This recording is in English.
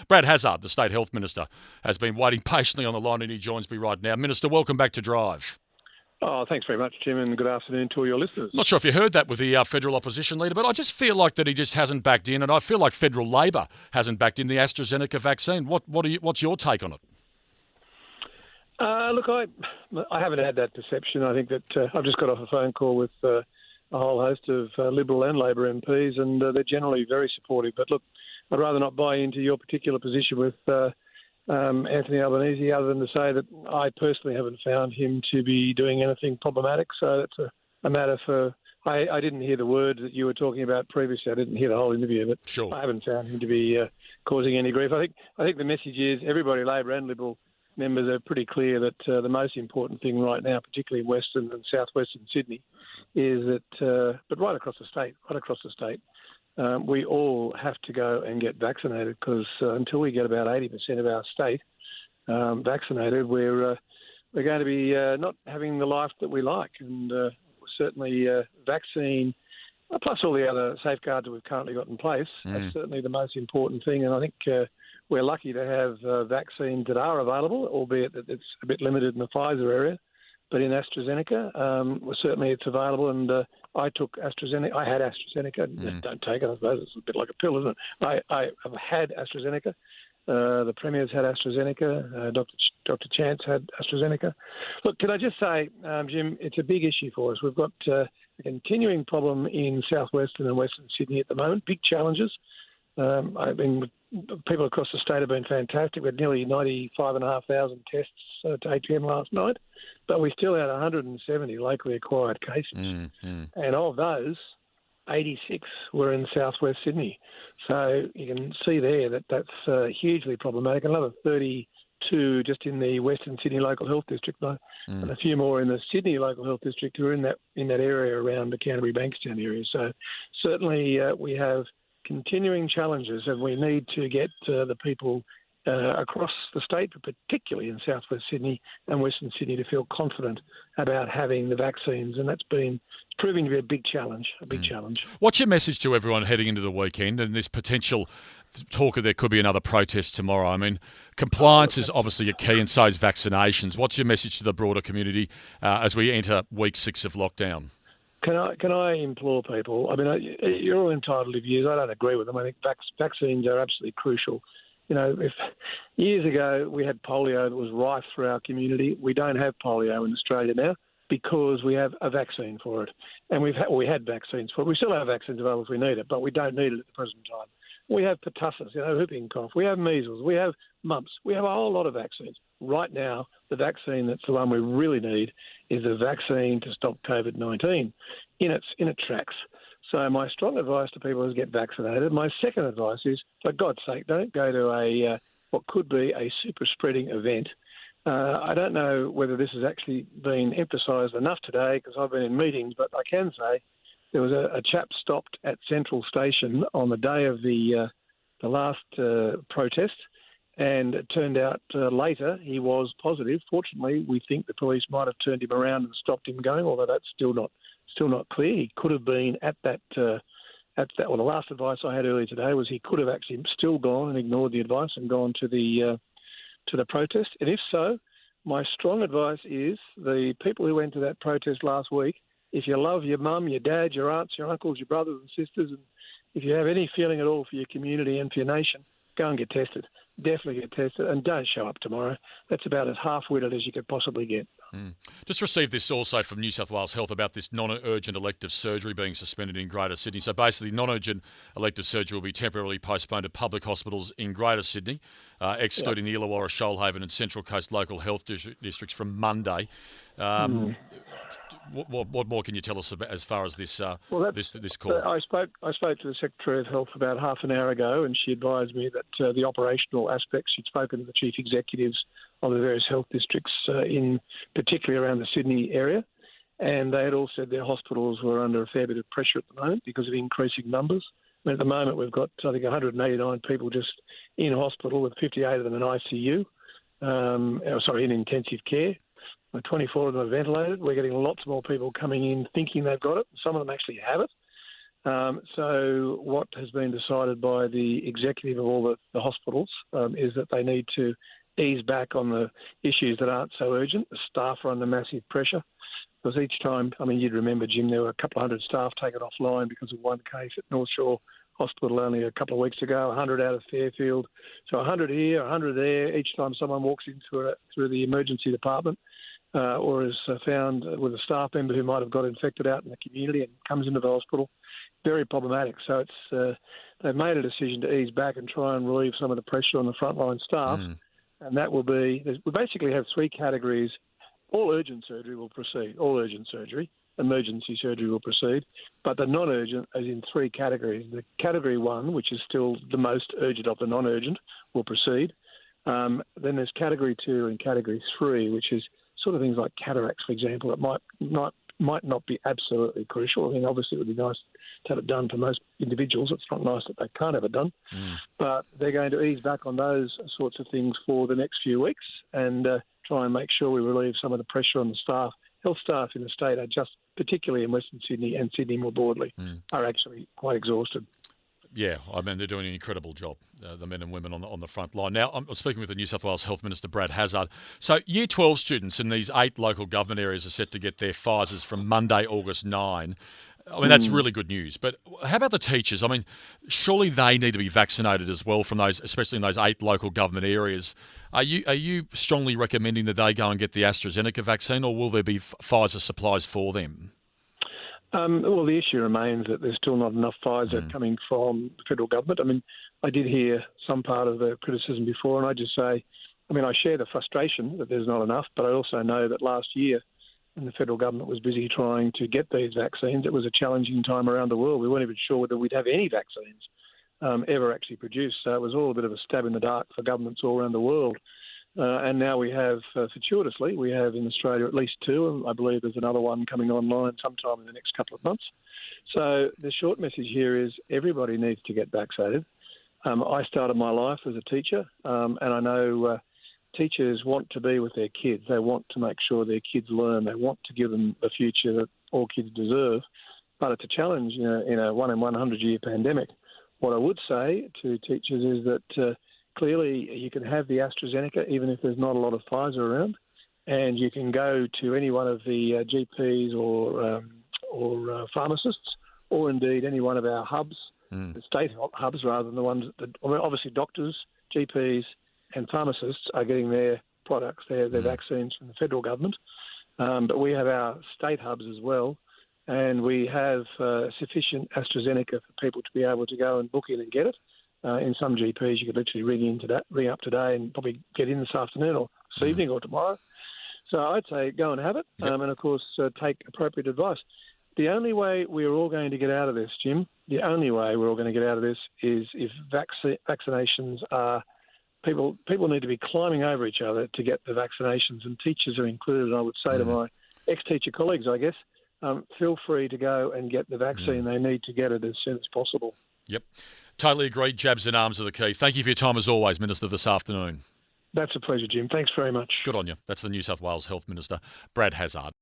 Brad Hazzard, the State Health Minister, has been waiting patiently on the line and he joins me right now. Minister, welcome back to Drive. Oh, thanks very much, Jim, and good afternoon to all your listeners. Not sure if you heard that with the federal opposition leader, but I just feel like that he just hasn't backed in, and I feel like federal Labor hasn't backed in the AstraZeneca vaccine. What's your take on it? Look, I haven't had that perception. I think that I've just got off a phone call with a whole host of Liberal and Labor MPs, and they're generally very supportive. But look, I'd rather not buy into your particular position with Anthony Albanese, other than to say that I personally haven't found him to be doing anything problematic. So that's a matter for... I didn't hear the words that you were talking about previously. I didn't hear the whole interview, but sure. I haven't found him to be causing any grief. I think the message is everybody, Labor and Liberal members, are pretty clear that the most important thing right now, particularly in Western and Southwestern Sydney, is that, but right across the state, we all have to go and get vaccinated, because until we get about 80% of our state vaccinated, we're going to be not having the life that we like. And certainly vaccine, plus all the other safeguards that we've currently got in place, that's certainly the most important thing. And I think we're lucky to have vaccines that are available, albeit that it's a bit limited in the Pfizer area. But in AstraZeneca, certainly it's available, and I took AstraZeneca. I had AstraZeneca. Don't take it, I suppose. It's a bit like a pill, isn't it? I've had AstraZeneca. The Premier's had AstraZeneca. Dr. Chance had AstraZeneca. Look, can I just say, Jim, it's a big issue for us. We've got a continuing problem in southwestern and western Sydney at the moment, big challenges. People across the state have been fantastic. We had nearly 95,500 tests to ATM last night, but we still had 170 locally acquired cases. And of those, 86 were in southwest Sydney. So you can see there that that's hugely problematic. Another 32 just in the Western Sydney Local Health District, and a few more in the Sydney Local Health District who are in that area around the Canterbury Bankstown area. So certainly we have continuing challenges, and we need to get the people across the state, but particularly in southwest Sydney and Western Sydney, to feel confident about having the vaccines, and that's proving to be a big challenge. What's your message to everyone heading into the weekend and this potential talk of there could be another protest tomorrow? I mean, compliance is obviously a key, and so is vaccinations. What's your message to the broader community as we enter week 6 of lockdown? Can I implore people? I mean, you're all entitled to views. I don't agree with them. I think vaccines are absolutely crucial. You know, if years ago we had polio that was rife through our community, we don't have polio in Australia now because we have a vaccine for it. And we had vaccines for it. We still have vaccines available if we need it, but we don't need it at the present time. We have pertussis, whooping cough. We have measles. We have mumps. We have a whole lot of vaccines. Right now, the vaccine that's the one we really need is a vaccine to stop COVID-19 in its tracks. So my strong advice to people is get vaccinated. My second advice is, for God's sake, don't go to what could be a super spreading event. I don't know whether this has actually been emphasised enough today, because I've been in meetings, but I can say there was a chap stopped at Central Station on the day of the last protest, and it turned out later he was positive. Fortunately, we think the police might have turned him around and stopped him going, although that's still not clear. He could have been at that. Well, the last advice I had earlier today was he could have actually still gone and ignored the advice and gone to the protest. And if so, my strong advice is the people who went to that protest last week, if you love your mum, your dad, your aunts, your uncles, your brothers and sisters, and if you have any feeling at all for your community and for your nation, go and get tested. Definitely get tested, and don't show up tomorrow. That's about as half-witted as you could possibly get. Just received this also from New South Wales Health about this non-urgent elective surgery being suspended in Greater Sydney. So basically, non-urgent elective surgery will be temporarily postponed to public hospitals in Greater Sydney, excluding the Illawarra, Shoalhaven and Central Coast local health districts from Monday. What more can you tell us about as far as this this call? I spoke to the Secretary of Health about half an hour ago, and she advised me that the operational aspects, she'd spoken to the chief executives of the various health districts, in particularly around the Sydney area, and they had all said their hospitals were under a fair bit of pressure at the moment because of increasing numbers. I mean, at the moment we've got, I think, 189 people just in hospital, with 58 of them in ICU, in intensive care. 24 of them are ventilated. We're getting lots more people coming in thinking they've got it. Some of them actually have it. So what has been decided by the executive of all the hospitals is that they need to ease back on the issues that aren't so urgent. The staff are under massive pressure because each time, I mean, you'd remember, Jim, there were a couple of hundred staff taken offline because of one case at North Shore Hospital only a couple of weeks ago, 100 out of Fairfield. So 100 here, 100 there, each time someone walks in through the emergency department or is found with a staff member who might have got infected out in the community and comes into the hospital. Very problematic. So they've made a decision to ease back and try and relieve some of the pressure on the frontline staff. And that will be, we basically have three categories. All urgent surgery will proceed, all urgent surgery. Emergency surgery will proceed. But the non-urgent is in three categories. The category 1, which is still the most urgent of the non-urgent, will proceed. Then there's category 2 and category 3, which is sort of things like cataracts, for example, that might not be absolutely crucial. I mean, obviously it would be nice to have it done for most individuals. It's not nice that they can't have it done. But they're going to ease back on those sorts of things for the next few weeks and try and make sure we relieve some of the pressure on the staff. Health staff in the state are just, particularly in Western Sydney and Sydney more broadly, are actually quite exhausted. Yeah, I mean, they're doing an incredible job, the men and women on the front line. Now, I'm speaking with the New South Wales Health Minister, Brad Hazzard. So Year 12 students in these 8 local government areas are set to get their Pfizers from Monday, August 9. I mean, that's really good news. But how about the teachers? I mean, surely they need to be vaccinated as well from those, especially in those 8 local government areas. Are you strongly recommending that they go and get the AstraZeneca vaccine, or will there be Pfizer supplies for them? Well, the issue remains that there's still not enough Pfizer coming from the federal government. I mean, I did hear some part of the criticism before, and I just say, I mean, I share the frustration that there's not enough, but I also know that last year, when the federal government was busy trying to get these vaccines, it was a challenging time around the world. We weren't even sure whether we'd have any vaccines ever actually produced. So it was all a bit of a stab in the dark for governments all around the world. And now we have, fortuitously, we have in Australia at least 2, and I believe there's another one coming online sometime in the next couple of months. So the short message here is everybody needs to get vaccinated. I started my life as a teacher, and I know teachers want to be with their kids. They want to make sure their kids learn. They want to give them the future that all kids deserve. But it's a challenge, in a 1 in 100 year pandemic. What I would say to teachers is that clearly you can have the AstraZeneca even if there's not a lot of Pfizer around, and you can go to any one of the GPs or pharmacists, or indeed any one of our hubs, the state hubs rather than the ones that, obviously doctors, GPs and pharmacists are getting their products, their vaccines from the federal government. But we have our state hubs as well, and we have sufficient AstraZeneca for people to be able to go and book in and get it. In some GPs, you could literally ring up today and probably get in this afternoon or this evening or tomorrow. So I'd say go and have it, and of course take appropriate advice. The only way we're all going to get out of this, Jim, the only way we're all going to get out of this is if vaccinations are people need to be climbing over each other to get the vaccinations, and teachers are included. And I would say to my ex-teacher colleagues, I guess, feel free to go and get the vaccine. They need to get it as soon as possible. Yep. Totally agree. Jabs and arms are the key. Thank you for your time as always, Minister, this afternoon. That's a pleasure, Jim. Thanks very much. Good on you. That's the New South Wales Health Minister, Brad Hazzard.